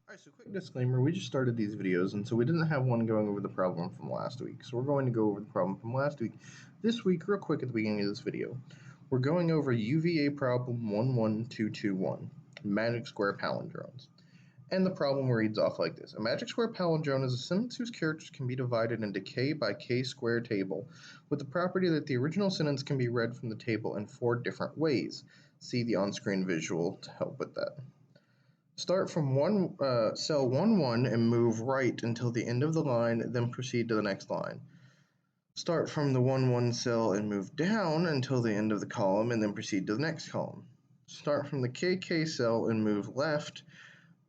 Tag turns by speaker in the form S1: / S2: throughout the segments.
S1: Alright, so quick disclaimer, we just started these videos, and so we didn't have one going over the problem from last week. So we're going to go over the problem from last week. This week, real quick at the beginning of this video, we're going over UVA problem 11221, magic square palindromes. And the problem reads off like this. A magic square palindrome is a sentence whose characters can be divided into k by k square table, with the property that the original sentence can be read from the table in 4 different ways. See the on-screen visual to help with that. Start from cell 1-1 and move right until the end of the line, then proceed to the next line. Start from the 1-1 cell and move down until the end of the column, and then proceed to the next column. Start from the KK cell and move left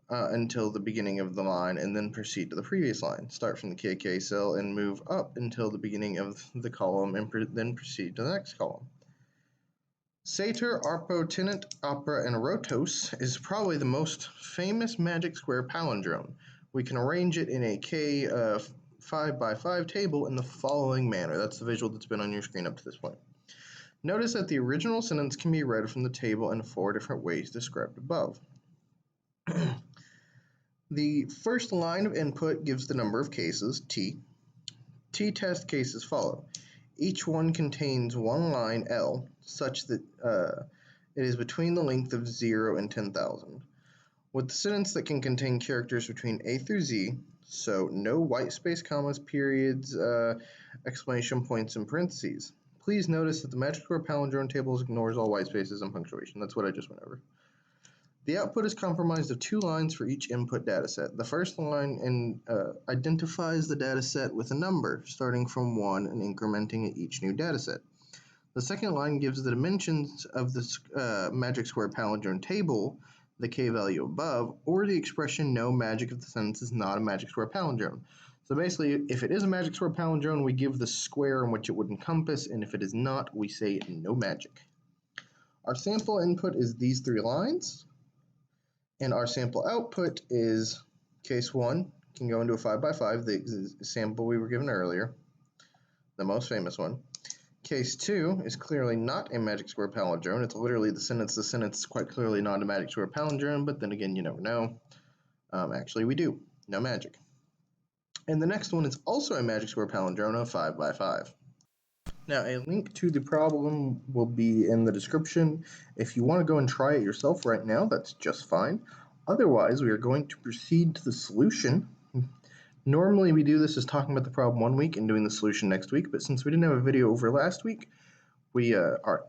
S1: until the beginning of the line, and then proceed to the previous line. Start from the KK cell and move up until the beginning of the column, and then proceed to the next column. Satyr, Arpo, Tenant, Opera, and Rotos is probably the most famous magic square palindrome. We can arrange it in a K 5 by 5 table in the following manner. That's the visual that's been on your screen up to this point. Notice that the original sentence can be read from the table in 4 different ways described above. The first line of input gives the number of cases, T. T-test cases follow. Each one contains one line, L, such that it is between the length of 0 and 10,000. With the sentence that can contain characters between A through Z, so no white space, commas, periods, exclamation points, and parentheses. Please notice that the magic square palindrome table ignores all white spaces and punctuation. That's what I just went over. The output is comprised of 2 lines for each input dataset. The first line identifies the dataset with a number, starting from 1 and incrementing at each new dataset. The second line gives the dimensions of the magic square palindrome table, the k value above, or the expression no magic if the sentence is not a magic square palindrome. So basically, if it is a magic square palindrome, we give the square in which it would encompass, and if it is not, we say no magic. Our sample input is these 3 lines. And our sample output is case 1 can go into a 5 by 5, the sample we were given earlier, the most famous one. Case 2 is clearly not a magic square palindrome. It's literally the sentence. The sentence is quite clearly not a magic square palindrome, but then again, you never know. Actually, we do. No magic. And the next one is also a magic square palindrome of 5 by 5. Now, a link to the problem will be in the description. If you want to go and try it yourself right now, that's just fine. Otherwise, we are going to proceed to the solution. Normally, we do this as talking about the problem one week and doing the solution next week, but since we didn't have a video over last week, we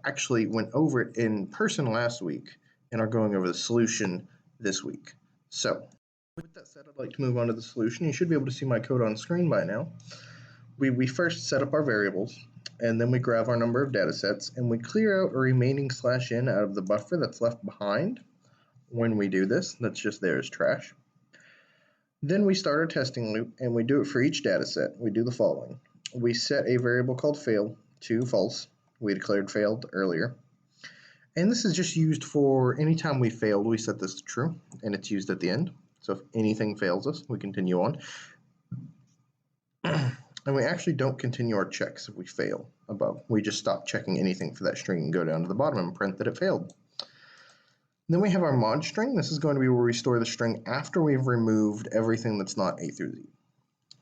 S1: actually went over it in person last week and are going over the solution this week. So, with that said, I'd like to move on to the solution. You should be able to see my code on screen by now. We first set up our variables, and then we grab our number of data sets, and we clear out a remaining /n out of the buffer that's left behind. When we do this, that's just there as trash. Then we start our testing loop, and we do it for each data set. We do the following. We set a variable called fail to false. We declared failed earlier. And this is just used for any time we failed, we set this to true, and it's used at the end. So if anything fails us, we continue on. And we actually don't continue our checks if we fail above. We just stop checking anything for that string and go down to the bottom and print that it failed. Then we have our mod string. This is going to be where we store the string after we've removed everything that's not A through Z.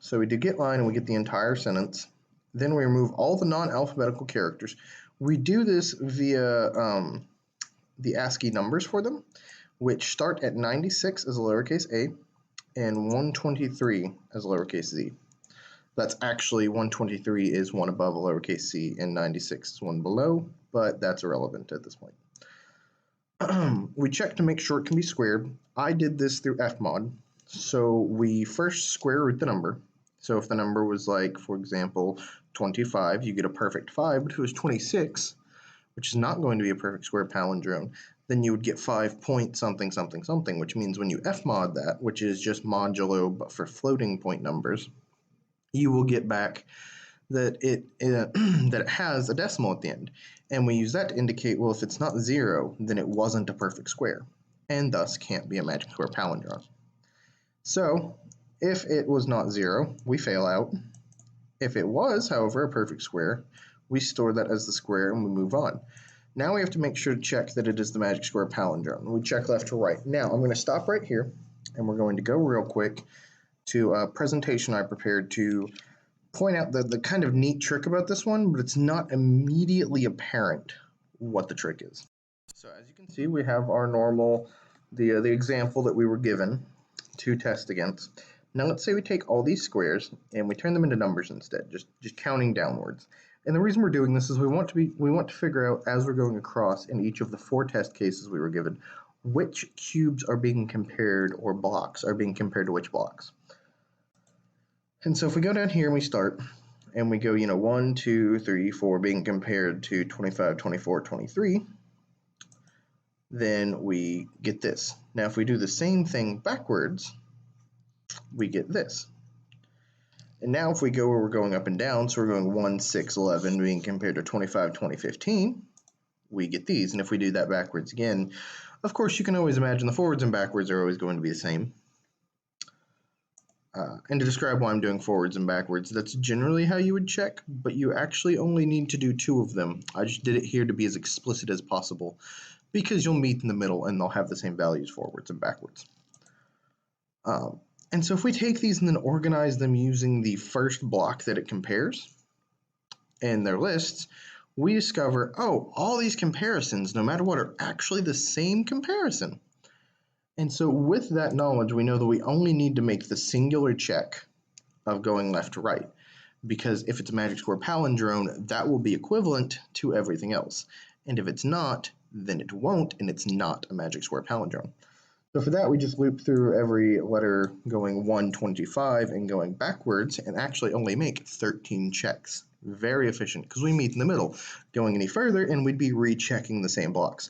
S1: So we do get line and we get the entire sentence. Then we remove all the non-alphabetical characters. We do this via the ASCII numbers for them, which start at 96 as a lowercase a and 123 as a lowercase z. That's actually 123 is one above a lowercase c and 96 is one below, but that's irrelevant at this point. We check to make sure it can be squared. I did this through fmod. So we first square root the number. So if the number was like, for example, 25, you get a perfect 5, but if it was 26, which is not going to be a perfect square palindrome, then you would get 5 point something something something, which means when you fmod that, which is just modulo but for floating point numbers, you will get back that it has a decimal at the end. And we use that to indicate, well, if it's not 0, then it wasn't a perfect square, and thus can't be a magic square palindrome. So if it was not 0, we fail out. If it was, however, a perfect square, we store that as the square and we move on. Now we have to make sure to check that it is the magic square palindrome. We check left to right. Now I'm going to stop right here, and we're going to go real quick to a presentation I prepared to point out the kind of neat trick about this one, but it's not immediately apparent what the trick is. So as you can see, we have our normal, the example that we were given to test against. Now let's say we take all these squares and we turn them into numbers instead, just counting downwards. And the reason we're doing this is we want to figure out, as we're going across in each of the 4 test cases we were given, which cubes are being compared, or blocks are being compared to which blocks. And so if we go down here and we start, and we go, 1, 2, 3, 4 being compared to 25, 24, 23, then we get this. Now if we do the same thing backwards, we get this. And now if we go where we're going up and down, so we're going 1, 6, 11 being compared to 25, 20, 15, we get these. And if we do that backwards again, of course you can always imagine the forwards and backwards are always going to be the same. And to describe why I'm doing forwards and backwards, that's generally how you would check, but you actually only need to do 2 of them. I just did it here to be as explicit as possible, because you'll meet in the middle and they'll have the same values forwards and backwards. And so if we take these and then organize them using the first block that it compares in their lists, we discover, oh, all these comparisons, no matter what, are actually the same comparison. And so with that knowledge, we know that we only need to make the singular check of going left to right, because if it's a magic square palindrome, that will be equivalent to everything else. And if it's not, then it won't, and it's not a magic square palindrome. So for that, we just loop through every letter going 125 and going backwards, and actually only make 13 checks. Very efficient, because we meet in the middle. Going any further, and we'd be rechecking the same blocks.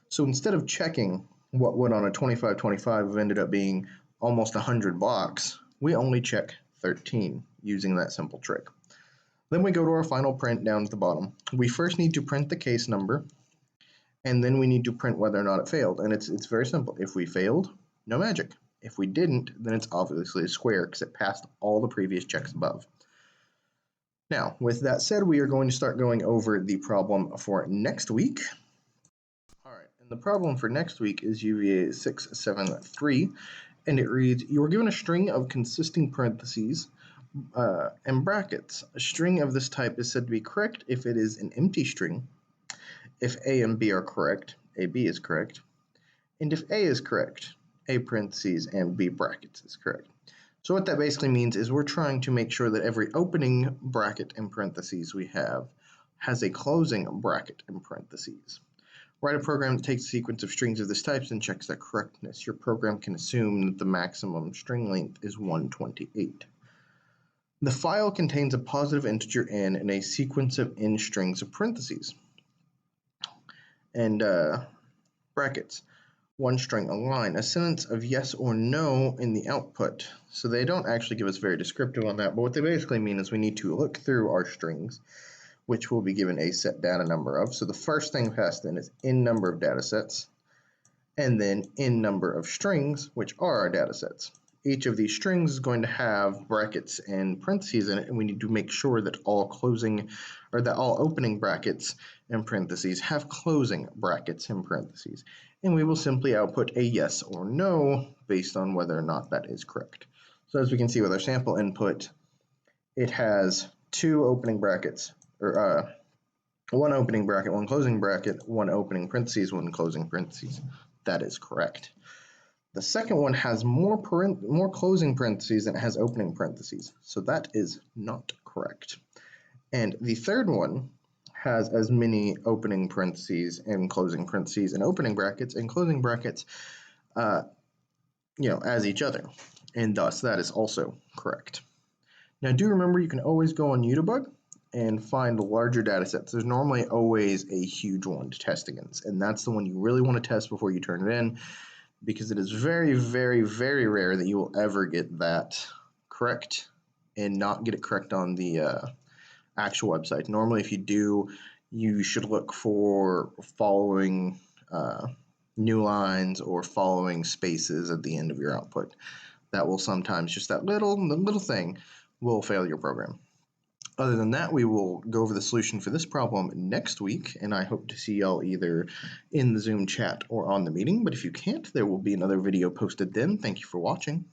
S1: So instead of checking what would on a 25-25 have ended up being almost 100 blocks, we only check 13 using that simple trick. Then we go to our final print down at the bottom. We first need to print the case number, and then we need to print whether or not it failed. And it's very simple. If we failed, no magic. If we didn't, then it's obviously a square because it passed all the previous checks above. Now, with that said, we are going to start going over the problem for next week. And the problem for next week is UVA 673, and it reads, you are given a string of consisting parentheses and brackets. A string of this type is said to be correct if it is an empty string. If A and B are correct, AB is correct. And if A is correct, A parentheses and B brackets is correct. So what that basically means is we're trying to make sure that every opening bracket in parentheses we have has a closing bracket in parentheses. Write a program that takes a sequence of strings of this type and checks their correctness. Your program can assume that the maximum string length is 128. The file contains a positive integer n and a sequence of n strings of parentheses. And brackets. One string, a line, a sentence of yes or no in the output. So they don't actually give us very descriptive on that, but what they basically mean is we need to look through our strings, which will be given a set data number of. So the first thing passed in is n number of data sets, and then n number of strings, which are our data sets. Each of these strings is going to have brackets and parentheses in it, and we need to make sure that all opening brackets and parentheses have closing brackets and parentheses. And we will simply output a yes or no based on whether or not that is correct. So as we can see with our sample input, it has 2 opening brackets, or 1 opening bracket, 1 closing bracket, 1 opening parentheses, 1 closing parentheses. That is correct. The second one has more closing parentheses than it has opening parentheses, so that is not correct. And the third one has as many opening parentheses and closing parentheses and opening brackets and closing brackets, as each other, and thus that is also correct. Now do remember you can always go on UDebug and find larger data sets. There's normally always a huge one to test against, and that's the one you really want to test before you turn it in, because it is very, very, very rare that you will ever get that correct and not get it correct on the actual website. Normally, if you do, you should look for following new lines or following spaces at the end of your output. That will sometimes, just that little thing will fail your program. Other than that, we will go over the solution for this problem next week, and I hope to see y'all either in the Zoom chat or on the meeting. But if you can't, there will be another video posted then. Thank you for watching.